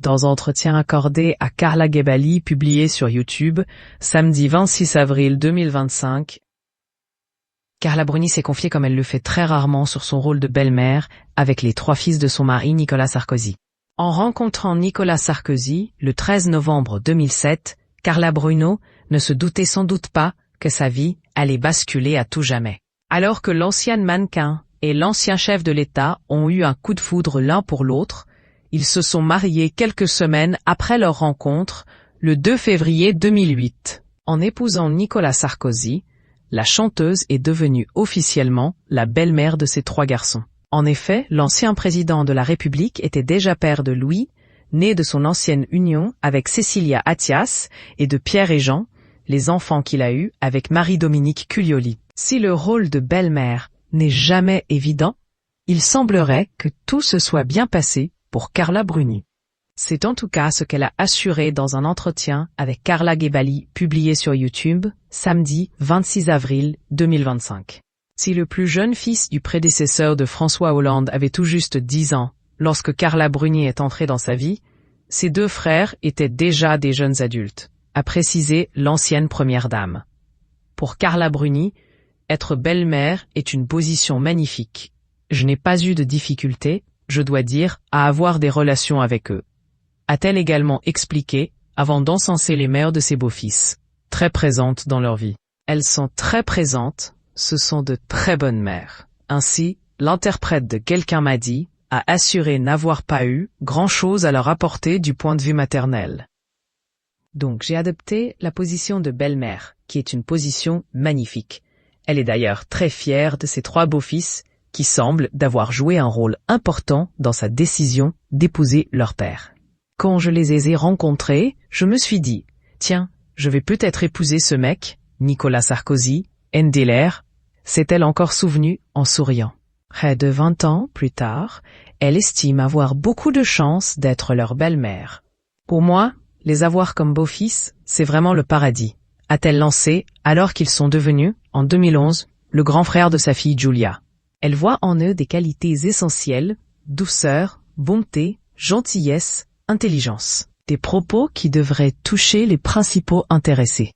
Dans un entretien accordé à Carla Gebbali publié sur YouTube, samedi 26 avril 2025, Carla Bruni s'est confiée comme elle le fait très rarement sur son rôle de belle-mère avec les 3 fils de son mari Nicolas Sarkozy. En rencontrant Nicolas Sarkozy le 13 novembre 2007, Carla Bruni ne se doutait sans doute pas que sa vie allait basculer à tout jamais. Alors que l'ancienne mannequin et l'ancien chef de l'État ont eu un coup de foudre l'un pour l'autre, ils se sont mariés quelques semaines après leur rencontre, le 2 février 2008. En épousant Nicolas Sarkozy, la chanteuse est devenue officiellement la belle-mère de ses 3 garçons. En effet, l'ancien président de la République était déjà père de Louis, né de son ancienne union avec Cécilia Attias, et de Pierre et Jean, les enfants qu'il a eus avec Marie-Dominique Cuglioli. Si le rôle de belle-mère n'est jamais évident, il semblerait que tout se soit bien passé pour Carla Bruni. C'est en tout cas ce qu'elle a assuré dans un entretien avec Carla Gebbali publié sur YouTube, samedi 26 avril 2025. Si le plus jeune fils du prédécesseur de François Hollande avait tout juste 10 ans, lorsque Carla Bruni est entrée dans sa vie, ses 2 frères étaient déjà des jeunes adultes, a précisé l'ancienne première dame. Pour Carla Bruni, être belle-mère est une position magnifique. Je n'ai pas eu de difficulté, je dois dire, à avoir des relations avec eux. A-t-elle également expliqué, avant d'encenser les mères de ses beaux-fils, très présentes dans leur vie. Elles sont très présentes, ce sont de très bonnes mères. Ainsi, l'interprète de Quelqu'un m'a dit, a assuré n'avoir pas eu grand-chose à leur apporter du point de vue maternel. Donc j'ai adopté la position de belle-mère, qui est une position magnifique. Elle est d'ailleurs très fière de ses 3 beaux-fils, qui semblent d'avoir joué un rôle important dans sa décision d'épouser leur père. Quand je les ai rencontrés, je me suis dit, tiens, je vais peut-être épouser ce mec, Nicolas Sarkozy, NDLR, s'est-elle encore souvenue en souriant. Près de 20 ans plus tard, elle estime avoir beaucoup de chance d'être leur belle-mère. Pour moi, les avoir comme beaux-fils, c'est vraiment le paradis, a-t-elle lancé alors qu'ils sont devenus, en 2011, le grand frère de sa fille Julia. Elle voit en eux des qualités essentielles, douceur, bonté, gentillesse, intelligence. Des propos qui devraient toucher les principaux intéressés.